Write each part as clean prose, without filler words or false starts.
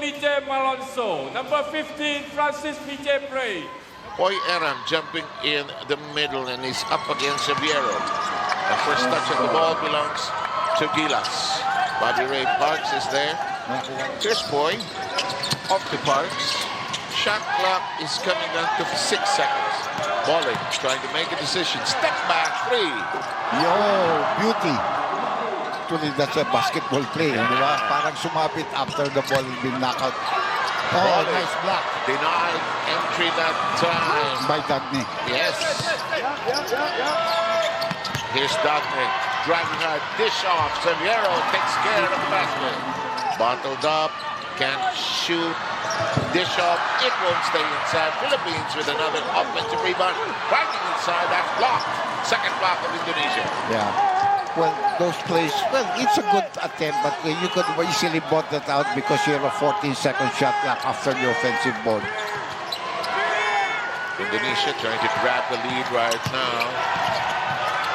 PJ Malonzo. Number 15, Francis PJ Bray. Boy Aram jumping in the middle and he's up against Xaviero. The first touch of the ball belongs to Gilas. Bobby Ray Parks is there. Here's Boy. Off to Parks. Shot clock is coming down to 6 seconds. Bolling trying to make a decision. Step back, 3. Yo, beauty. Actually, that's a basketball play. Di ba? Parang sumapit after the ball has been knocked out. Oh, Bolling nice block denied entry that time. by Dagny. Yes. Here's Dagny driving hard. Dish off. Xaviero takes care of the basket. Bottled up. Can't shoot. Dish off. It won't stay inside. Philippines with another offensive rebound. Driving inside. That's blocked. Second block of Indonesia. Yeah. Well, those plays, well, it's a good attempt, but you could easily bought that out because you have a 14-second shot clock after the offensive board. Indonesia trying to grab the lead right now.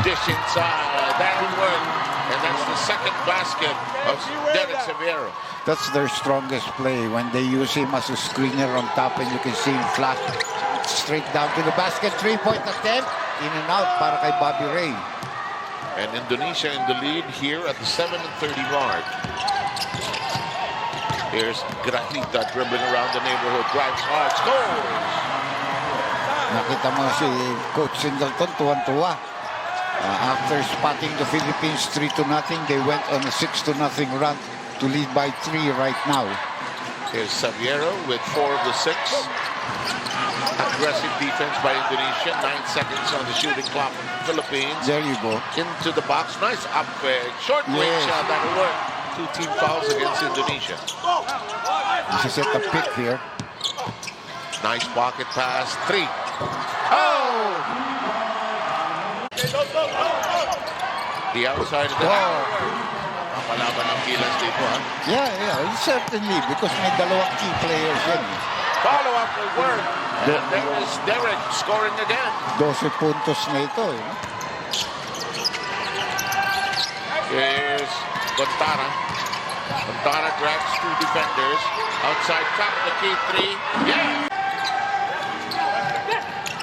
Dish inside. That will work. And that's the second basket of Derek Xaviero. That's their strongest play when they use him as a screener on top and you can see him flash straight down to the basket. 3-point attempt. In and out para kay Bobby Ray. And Indonesia in the lead here at the 7:30 mark. Here's Grahita dribbling around the neighborhood. Drives hard. Scores! Nakita mo si Coach Singleton, tuwan-tuwa. After spotting the Philippines 3-0, they went on a 6-0 run to lead by 3 right now. Here's Xaviero with 4 of the 6. Aggressive defense by Indonesia. 9 seconds on the shooting clock. Philippines There you go. into the box. Nice up fade. Short range Yes. shot. That'll work. 2 team fouls against Indonesia. This is at the pick here. Nice pocket pass. 3. Oh! The outside of the Papalaban ng Gilas dito, ha? Yeah, certainly because may dalawang key players yan. Follow-up will work. And there is Derek scoring again. 12 puntos na ito. Here's Gontara. Gontara drags 2 defenders. Outside top, the key 3. Yeah!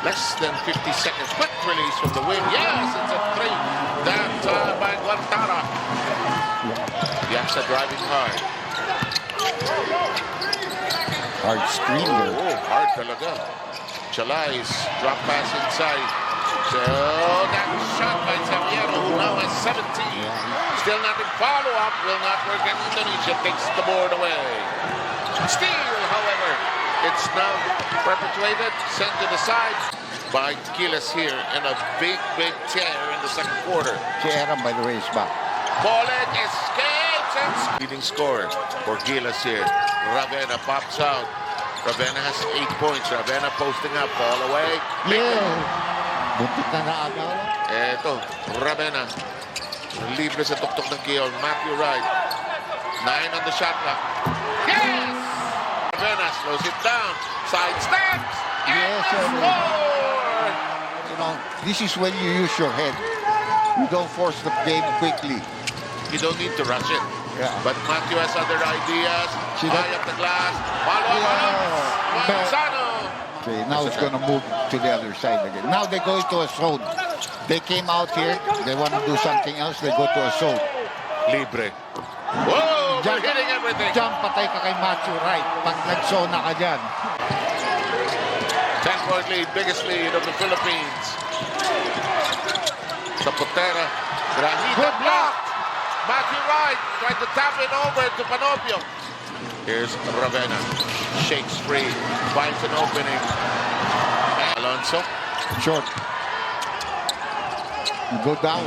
Less than 50 seconds. Quick release from the wing. Yes, it's a 3. That time by Gontara. Yaksa driving hard. Hard screen there. Oh, hard talaga. Chalais, drop pass inside. So that shot by Xaviero, who now has 17. Still nothing. Follow-up will not work, and Indonesia takes the board away. Steal, however, it's now perpetuated, sent to the side by Gilas here in a big tear in the second quarter. Kieran, by the way, is back. Bolek escapes and leading scorer for Gilas here. Ravena pops out. Ravena has 8 points. Ravena posting up, ball away. Yeah. Buntit na naagaw. Eto, Ravena. Libre sa tuktok ng Keon. Matthew Wright. 9 on the shot clock. Yes! Ravena slows it down. Side steps. Yes, And score! You know, this is when you use your head. You don't force the game quickly. You don't need to rush it. Yeah. But Matthew has other ideas. See that? High up the glass. Follow Yeah. Manzano. Okay, now it's going to move to the other side again. Now they go into a zone. They came out here. They want to do something else. They go to a zone. Libre. Whoa, we're hitting everything. Jump, patay ka kay Matthew Wright. Pag nag-zone ka dyan. 10-point lead, biggest lead of the Philippines. Zapotera. Granita Good block. Matthew Wright tried to tap it over to Panopio. Here's Ravena. Shakes free. Finds an opening. Alonso. Short. Go down.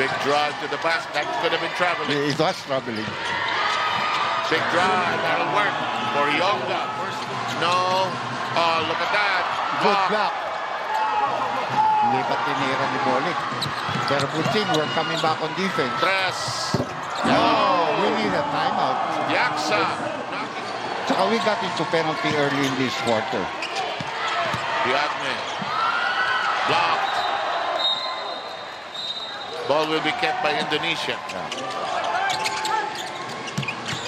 Big drive to the basket. That could have been traveling. It was troubling. Big drive. That'll work for Yonga. First, no. Oh, look at that. Good block. Hindi pa tinira ni Bolek. Pero good thing, we're coming back on defense. Tres. Oh, we need a timeout. Yaksa. Saka we got into penalty early in this quarter. Diagne. Blocked. Ball will be kept by Indonesia.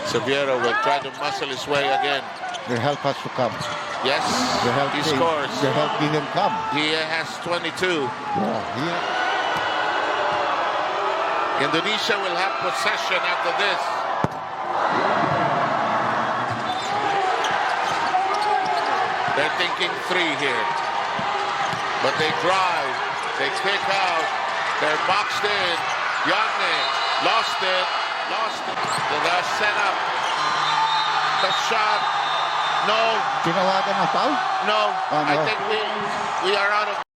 Saviero will try to muscle his way again. The help has to come. Yes, The help, he scores. The help didn't come. He has 22. Yeah, Indonesia will have possession after this. They're thinking 3 here. But they drive. They kick out. They're boxed in. Yagne lost it. They're set up. The shot. No. Tinawagan na foul? No. Oh, no. I think we are out of